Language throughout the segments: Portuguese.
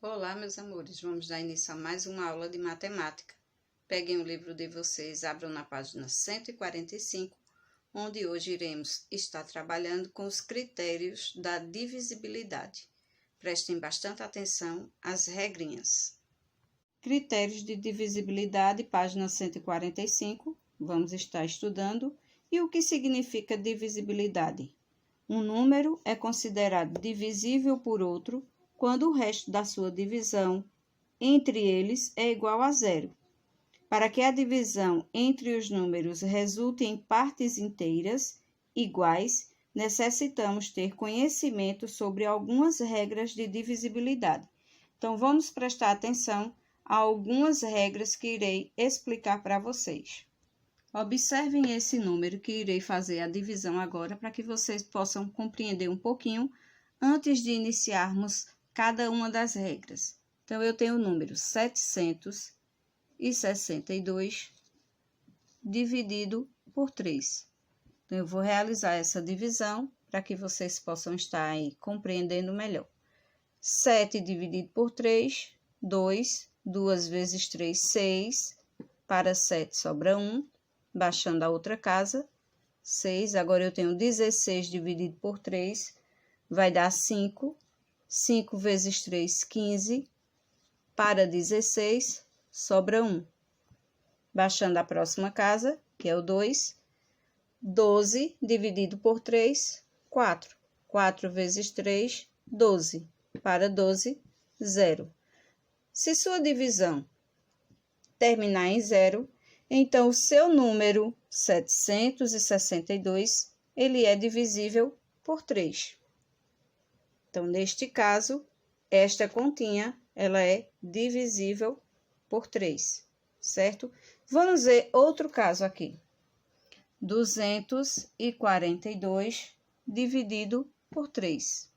Olá, meus amores, vamos dar início a mais uma aula de matemática. Peguem o livro de vocês, abram na página 145, onde hoje iremos estar trabalhando com os critérios da divisibilidade. Prestem bastante atenção às regrinhas. Critérios de divisibilidade, página 145, vamos estar estudando. E o que significa divisibilidade? Um número é considerado divisível por outro quando o resto da sua divisão entre eles é igual a zero. Para que a divisão entre os números resulte em partes inteiras iguais, necessitamos ter conhecimento sobre algumas regras de divisibilidade. Então, vamos prestar atenção a algumas regras que irei explicar para vocês. Observem esse número que irei fazer a divisão agora para que vocês possam compreender um pouquinho antes de iniciarmos cada uma das regras. Então, eu tenho o número 762 dividido por 3. Então, eu vou realizar essa divisão para que vocês possam estar aí compreendendo melhor. 7 dividido por 3, 2. 2 vezes 3, 6. Para 7 sobra 1. Baixando a outra casa, 6. Agora, eu tenho 16 dividido por 3, vai dar 5. 5 vezes 3, 15. Para 16, sobra 1. Baixando a próxima casa, que é o 2. 12 dividido por 3, 4. 4 vezes 3, 12. Para 12, 0. Se sua divisão terminar em 0, então o seu número 762, ele é divisível por 3. Então, neste caso, esta continha, ela é divisível por 3, certo? Vamos ver outro caso aqui. 242 dividido por 3.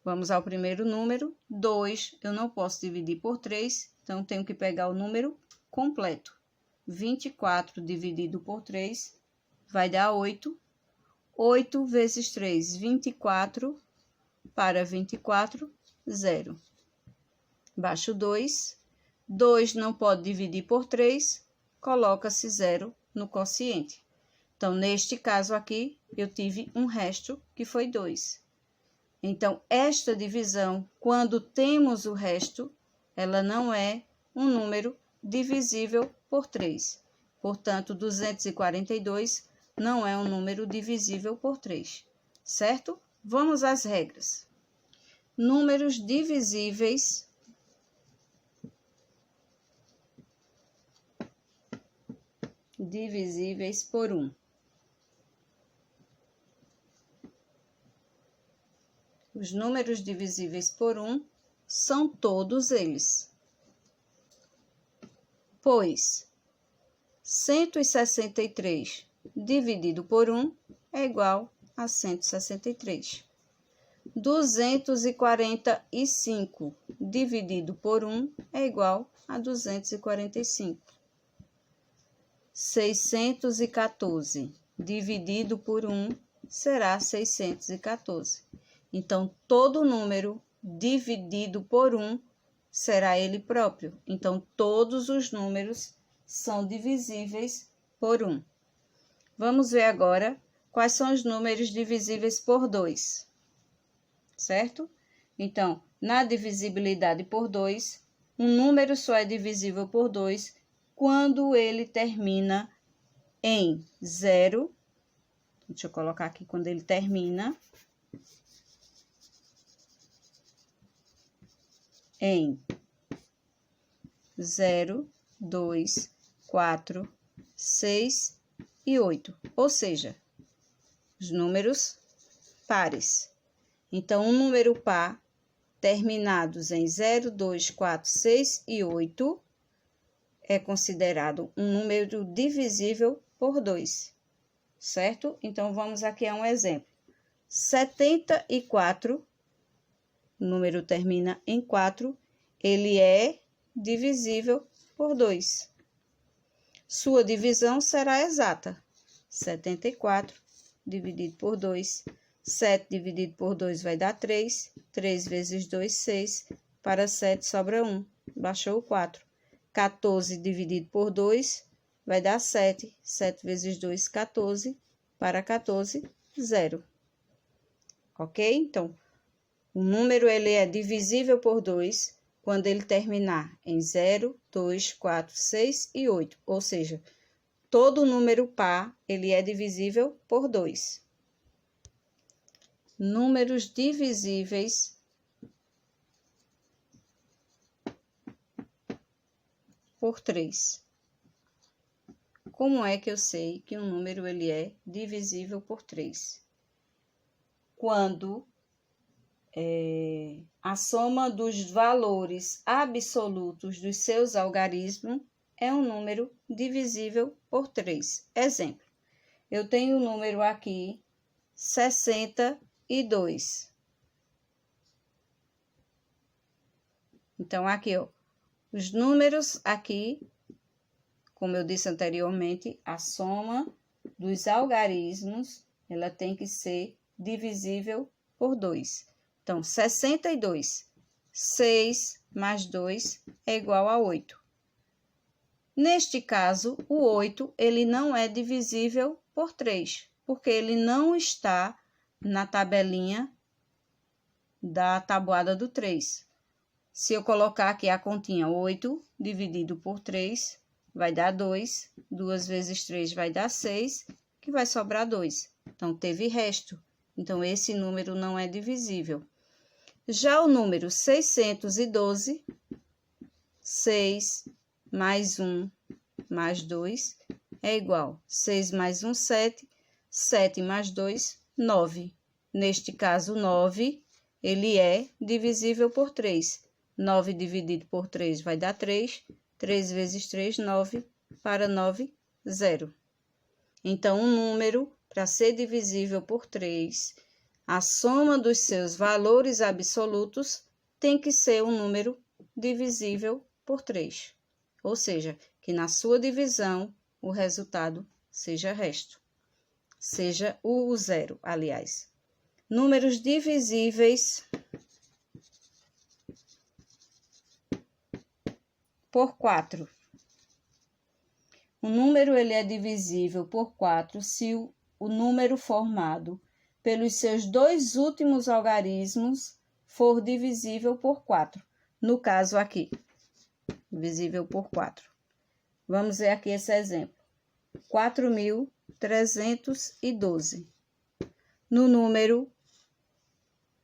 Vamos ao primeiro número, 2. Eu não posso dividir por 3, então tenho que pegar o número completo. 24 dividido por 3 vai dar 8. 8 vezes 3, 24. Para 24, 0. Baixo 2. 2 não pode dividir por 3, coloca-se 0 no quociente. Então, neste caso aqui, eu tive um resto que foi 2. Então, esta divisão, quando temos o resto, ela não é um número divisível por 3. Portanto, 242 não é um número divisível por 3, certo? Vamos às regras. Números divisíveis por 1. Os números divisíveis por 1 são todos eles. Pois 163 dividido por 1 é igual a 163. 245 dividido por 1 é igual a 245. 614 dividido por 1 será 614. Então, todo número dividido por 1 será ele próprio. Então, todos os números são divisíveis por 1. Vamos ver agora quais são os números divisíveis por 2, certo? Então, na divisibilidade por 2, um número só é divisível por 2 quando ele termina em 0. Deixa eu colocar aqui quando ele termina em 0, 2, 4, 6 e 8, ou seja, os números pares. Então, um número par terminados em 0, 2, 4, 6 e 8 é considerado um número divisível por 2, certo? Então, vamos aqui a um exemplo. 74, o número termina em 4, ele é divisível por 2. Sua divisão será exata. 74 dividido por 2. 7 dividido por 2 vai dar 3. 3 vezes 2, 6. para 7 sobra 1. Baixou o 4. 14 dividido por 2 vai dar 7. 7 vezes 2, 14. Para 14, 0. Ok? Então, o número ele é divisível por 2 quando ele terminar em 0, 2, 4, 6 e 8. Ou seja, todo número par ele é divisível por 2. Números divisíveis por 3. Como é que eu sei que um número ele é divisível por 3? Quando a soma dos valores absolutos dos seus algarismos é um número divisível por 3. Exemplo, eu tenho o número aqui 62. Então, aqui, ó, os números aqui, como eu disse anteriormente, a soma dos algarismos, ela tem que ser divisível por 2. Então, 62, 6 mais 2 é igual a 8. Neste caso, o 8, ele não é divisível por 3, porque ele não está na tabelinha da tabuada do 3. Se eu colocar aqui a continha 8 dividido por 3, vai dar 2. 2 vezes 3 vai dar 6, que vai sobrar 2. Então, teve resto. Então, esse número não é divisível. Já o número 612, 6 mais 1 mais 2 é igual. 6 mais 1, 7. 7 mais 2, 9. Neste caso, 9, ele é divisível por 3. 9 dividido por 3 vai dar 3. 3 vezes 3, 9. Para 9, 0. Então, um número, para ser divisível por 3, a soma dos seus valores absolutos tem que ser um número divisível por 3. Ou seja, que na sua divisão o resultado seja resto. Seja o 0, aliás. Números divisíveis por 4. O número ele é divisível por 4 se o número formado pelos seus dois últimos algarismos for divisível por 4. No caso aqui, divisível por 4. Vamos ver aqui esse exemplo. 4.312. No número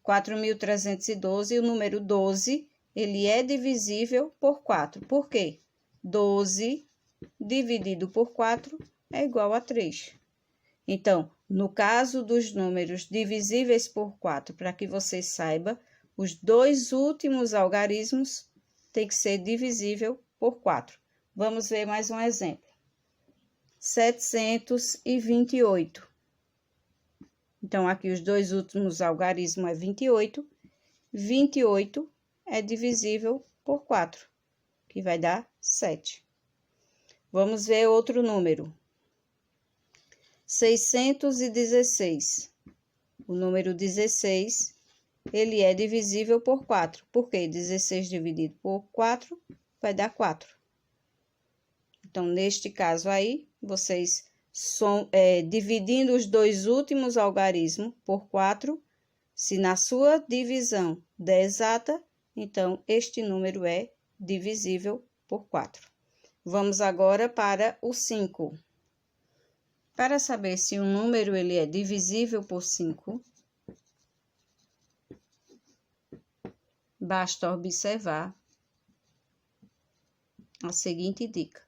4.312, o número 12, ele é divisível por 4. Por quê? 12 dividido por 4 é igual a 3. Então, no caso dos números divisíveis por 4, para que você saiba, os dois últimos algarismos têm que ser divisível por 4. Vamos ver mais um exemplo. 728. Então, aqui os dois últimos algarismos é 28. 28 é divisível por 4, que vai dar 7. Vamos ver outro número. 616. O número 16, ele é divisível por 4. Por quê? 16 dividido por 4 vai dar 4. Então, neste caso aí, vocês dividindo os dois últimos algarismos por 4, se na sua divisão der exata, então este número é divisível por 4. Vamos agora para o 5. Para saber se um número ele é divisível por 5, basta observar a seguinte dica.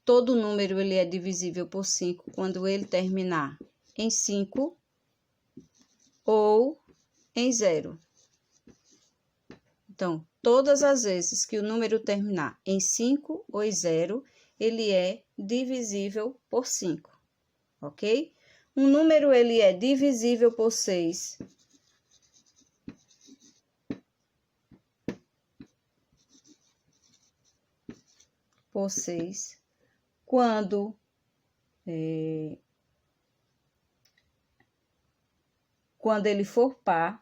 Todo número ele é divisível por 5 quando ele terminar em 5 ou em 0. Então, todas as vezes que o número terminar em 5 ou em 0, ele é divisível por 5. Ok? Um número, ele é divisível por 6. Por 6. Quando ele for par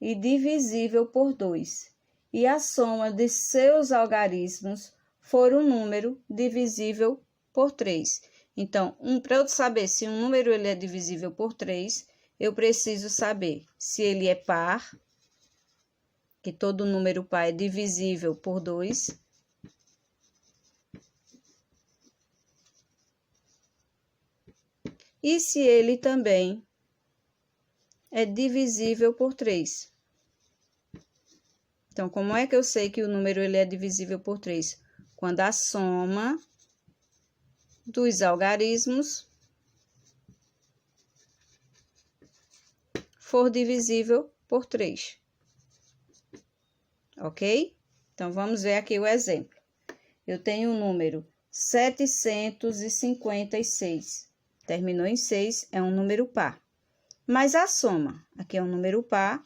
e divisível por 2. e a soma de seus algarismos for um número divisível por 3. Então, para eu saber se um número ele é divisível por 3, eu preciso saber se ele é par, que todo número par é divisível por 2, e se ele também é divisível por 3. Então, como é que eu sei que o número ele é divisível por 3? Quando a soma dos algarismos for divisível por 3. Ok? Então, vamos ver aqui o exemplo. Eu tenho o número 756. Terminou em 6, é um número par. Mas a soma, aqui é um número par.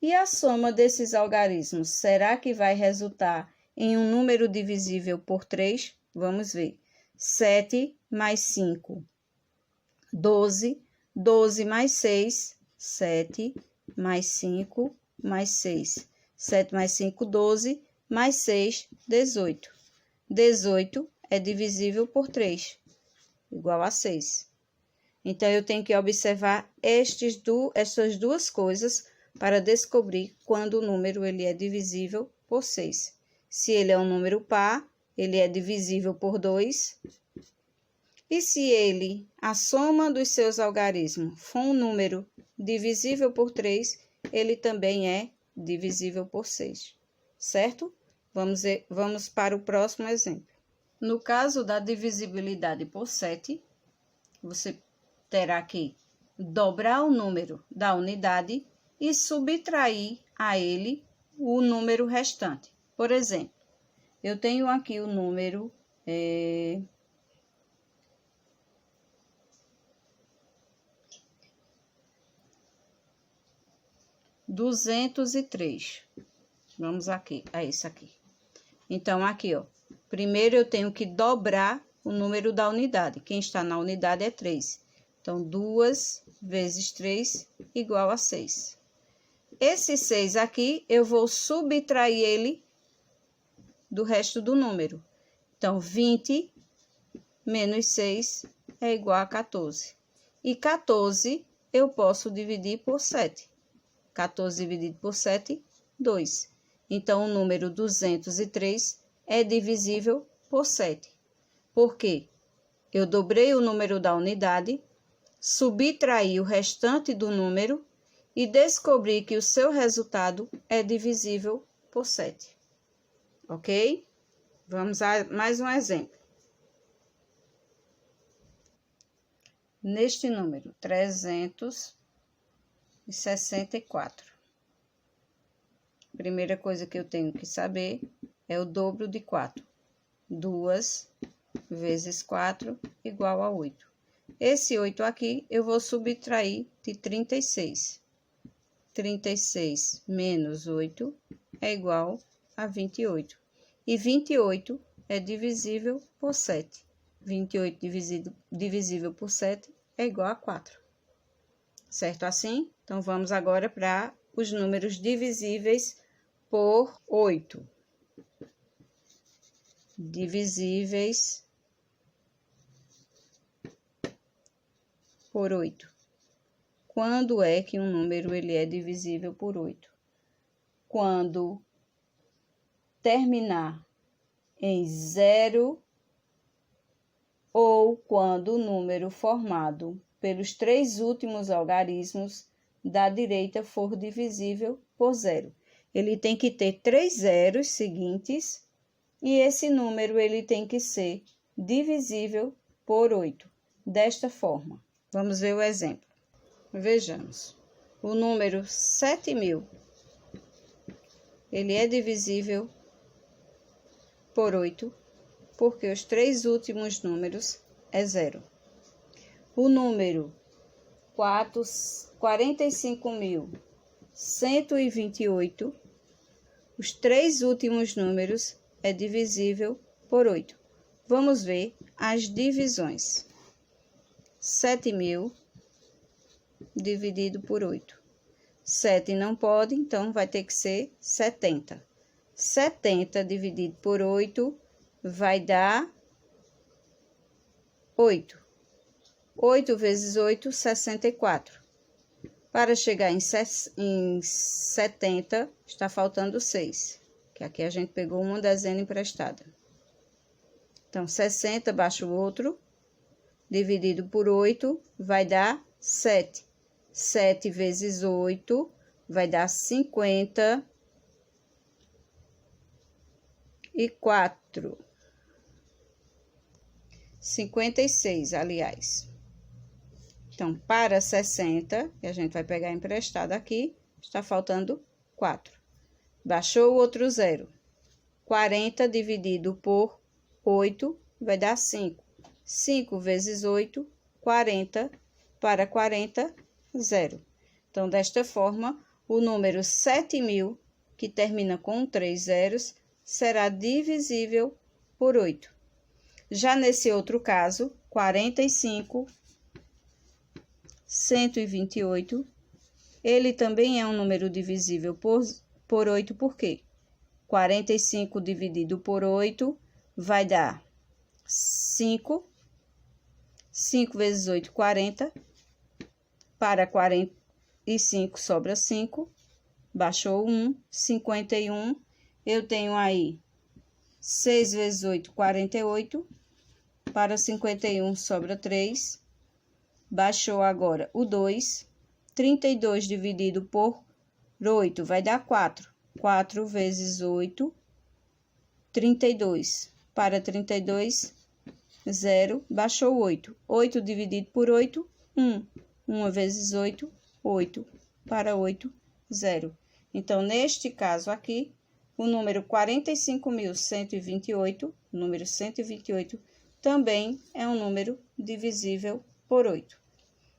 E a soma desses algarismos, será que vai resultar em um número divisível por 3? Vamos ver. 7 mais 5, 12. 12 mais 6, 7 mais 5 mais 6. 7 mais 5, 12, mais 6, 18. 18 é divisível por 3, igual a 6. Então, eu tenho que observar essas duas coisas para descobrir quando o número ele é divisível por 6. Se ele é um número par, ele é divisível por 2. E se a soma dos seus algarismos for um número divisível por 3, ele também é divisível por 6, certo? Vamos para o próximo exemplo. No caso da divisibilidade por 7, você terá que dobrar o número da unidade e subtrair a ele o número restante. Por exemplo, eu tenho aqui o número 203. Vamos aqui, a esse aqui. Então, aqui, ó. Primeiro, eu tenho que dobrar o número da unidade. Quem está na unidade é 3. Então, 2 vezes 3 igual a 6. Esse 6 aqui, eu vou subtrair ele do resto do número. Então, 20 menos 6 é igual a 14. E 14 eu posso dividir por 7. 14 dividido por 7, 2. Então, o número 203 é divisível por 7. Por quê? Eu dobrei o número da unidade, subtraí o restante do número e descobri que o seu resultado é divisível por 7. Ok? Vamos a mais um exemplo. Neste número, 364. Primeira coisa que eu tenho que saber é o dobro de 4. 2 vezes 4 igual a 8. Esse 8 aqui eu vou subtrair de 36. 36 menos 8 é igual a 28. E 28 é divisível por 7. 28 divisível por 7 é igual a 4. Certo assim? Então, vamos agora para os números divisíveis por 8. Divisíveis por 8. Quando é que um número ele é divisível por 8? Quando terminar em 0 ou quando o número formado pelos 3 últimos algarismos da direita for divisível por 0. Ele tem que ter 3 zeros seguintes e esse número ele tem que ser divisível por 8. Desta forma, vamos ver o exemplo. Vejamos. O número 7.000, ele é divisível por 8, porque os 3 últimos números é 0. O número 45.128, os 3 últimos números é divisível por 8. Vamos ver as divisões. 7.000 dividido por 8. 7 não pode, então vai ter que ser 70. 70 dividido por 8 vai dar 8. 8 vezes 8, 64. Para chegar em 70, está faltando 6. Que aqui a gente pegou uma dezena emprestada. Então, 60 baixa o outro, dividido por 8, vai dar 7. 7 vezes 8 vai dar 54. 56, aliás. Então, para 60, que a gente vai pegar emprestado aqui, está faltando 4. Baixou o outro zero. 40 dividido por 8 vai dar 5. 5 vezes 8, 40. Para 40, 0. Então, desta forma, o número 7.000, que termina com 3 zeros, será divisível por 8. Já nesse outro caso, 45, 128, ele também é um número divisível por 8, por quê? 45 dividido por 8 vai dar 5. 5 vezes 8, 40. Para 45 sobra 5. Baixou 1, 51. Eu tenho aí 6 vezes 8, 48. Para 51 sobra 3. Baixou agora o 2. 32 dividido por 8 vai dar 4. 4 vezes 8, 32. Para 32, 0. Baixou 8. 8 dividido por 8, 1. 1 vezes 8, 8. Para 8, 0. Então, neste caso aqui, o número 45.128, número 128, também é um número divisível por 8.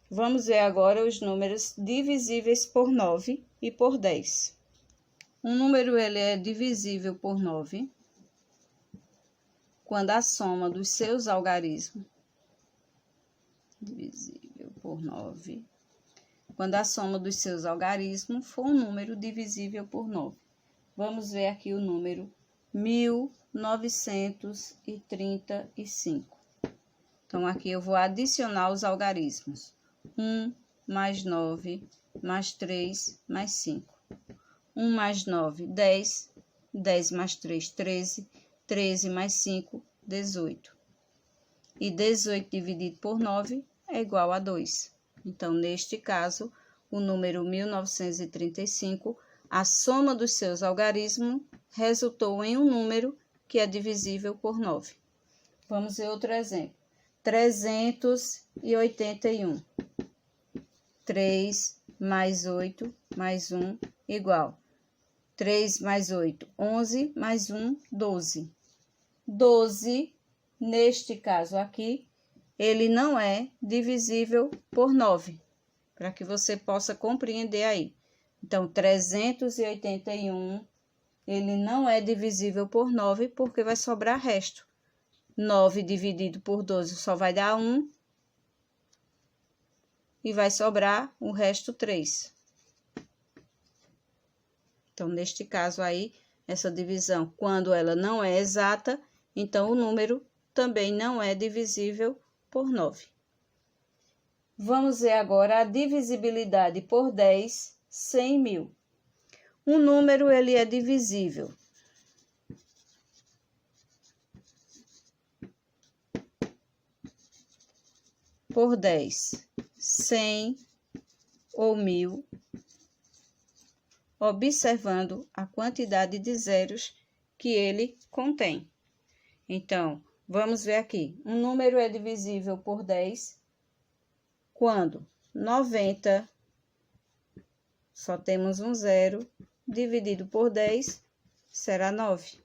Vamos ver agora os números divisíveis por 9 e por 10. Um número ele é divisível por 9 quando a soma dos seus algarismos, divisível por 9, quando a soma dos seus algarismos for um número divisível por 9. Vamos ver aqui o número 1935. Então, aqui eu vou adicionar os algarismos. 1 mais 9, mais 3, mais 5. 1 mais 9, 10. 10 mais 3, 13. 13 mais 5, 18. E 18 dividido por 9 é igual a 2. Então, neste caso, o número 1935, a soma dos seus algarismos resultou em um número que é divisível por 9. Vamos ver outro exemplo. 381. 3 mais 8 mais 1 igual. 3 mais 8, 11, mais 1, 12. 12, neste caso aqui, ele não é divisível por 9, para que você possa compreender aí. Então, 381, ele não é divisível por 9, porque vai sobrar resto. 9 dividido por 12 só vai dar 1, e vai sobrar o resto 3. Então, neste caso aí, essa divisão, quando ela não é exata, então o número também não é divisível por 9. Vamos ver agora a divisibilidade por 10, 100.000. Um número, ele é divisível por 10, 100 ou 1.000, observando a quantidade de zeros que ele contém. Então, vamos ver aqui. Um número é divisível por 10 quando 90, só temos um zero, dividido por 10, será 9.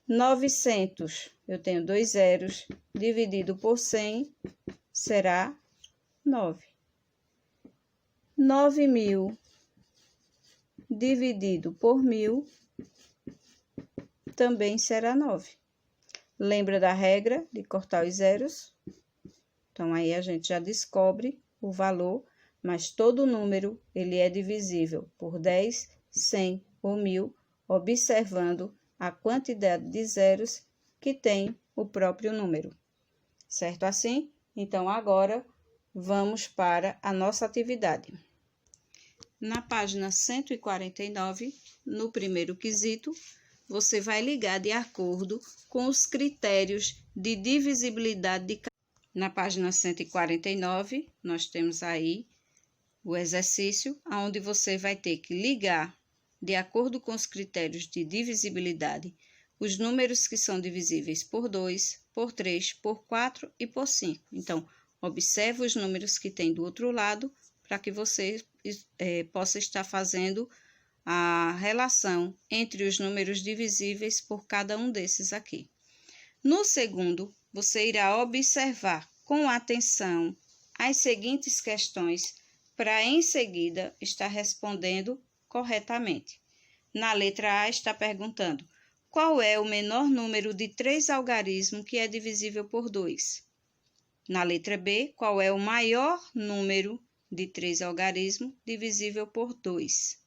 900, eu tenho 2 zeros, dividido por 100, será 9. 9.000, dividido por 1.000, também será 9. Lembra da regra de cortar os zeros? Então, aí a gente já descobre o valor, mas todo número ele é divisível por 10, 100 ou 1000, observando a quantidade de zeros que tem o próprio número. Certo assim? Então, agora, vamos para a nossa atividade. Na página 149, no primeiro quesito, você vai ligar de acordo com os critérios de divisibilidade de cada. Na página 149, nós temos aí o exercício, onde você vai ter que ligar, de acordo com os critérios de divisibilidade, os números que são divisíveis por 2, por 3, por 4 e por 5. Então, observe os números que tem do outro lado, para que você possa estar fazendo a relação entre os números divisíveis por cada um desses aqui. No segundo, você irá observar com atenção as seguintes questões para em seguida estar respondendo corretamente. Na letra A está perguntando: qual é o menor número de 3 algarismos que é divisível por 2? Na letra B, qual é o maior número de 3 algarismos divisível por 2?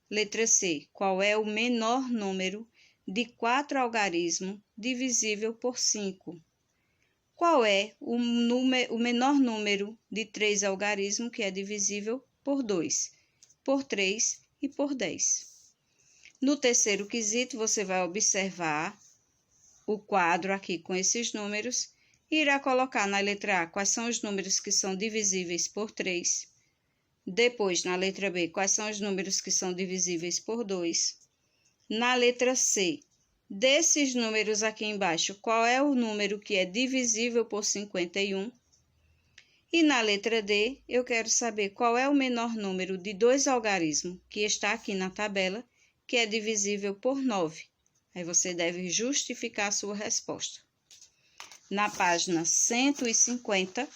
Letra C, qual é o menor número de 4 algarismos divisível por 5? Qual é o menor número de 3 algarismos que é divisível por 2, por 3 e por 10? No terceiro quesito, você vai observar o quadro aqui com esses números e irá colocar na letra A quais são os números que são divisíveis por 3. Depois, na letra B, quais são os números que são divisíveis por 2. Na letra C, desses números aqui embaixo, qual é o número que é divisível por 51? E na letra D, eu quero saber qual é o menor número de 2 algarismos que está aqui na tabela, que é divisível por 9. Aí você deve justificar a sua resposta. Na página 150,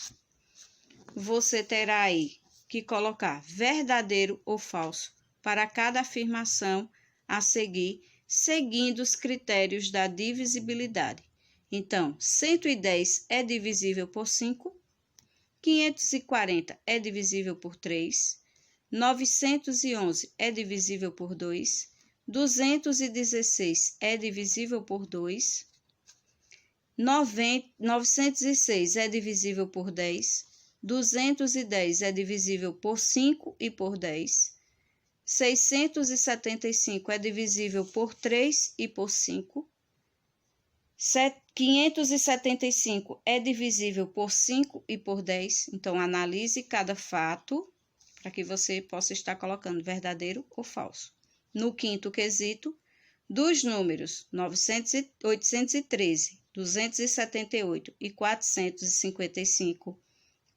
você terá aí que colocar verdadeiro ou falso para cada afirmação a seguir, seguindo os critérios da divisibilidade. Então, 110 é divisível por 5, 540 é divisível por 3, 911 é divisível por 2, 216 é divisível por 2, 906 é divisível por 10, 210 é divisível por 5 e por 10, 675 é divisível por 3 e por 5, 575 é divisível por 5 e por 10. Então, analise cada fato para que você possa estar colocando verdadeiro ou falso. No quinto quesito, dos números 813, 278 e 455,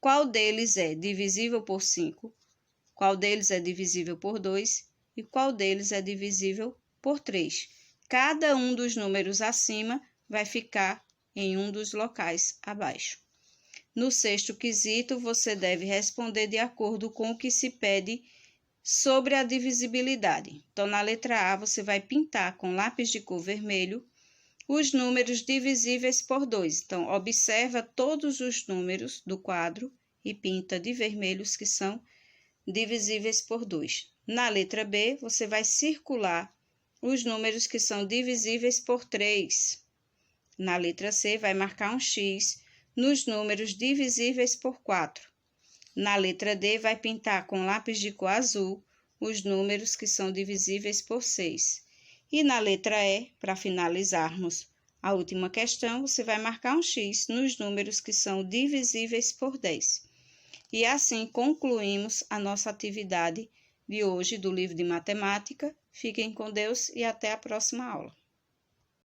qual deles é divisível por 5, qual deles é divisível por 2 e qual deles é divisível por 3. Cada um dos números acima vai ficar em um dos locais abaixo. No sexto quesito, você deve responder de acordo com o que se pede sobre a divisibilidade. Então, na letra A, você vai pintar com lápis de cor vermelho os números divisíveis por 2. Então, observa todos os números do quadro e pinta de vermelho os que são divisíveis por 2. Na letra B, você vai circular os números que são divisíveis por 3. Na letra C, vai marcar um X nos números divisíveis por 4. Na letra D, vai pintar com lápis de cor azul os números que são divisíveis por 6. E na letra E, para finalizarmos a última questão, você vai marcar um X nos números que são divisíveis por 10. E assim concluímos a nossa atividade de hoje do livro de matemática. Fiquem com Deus e até a próxima aula.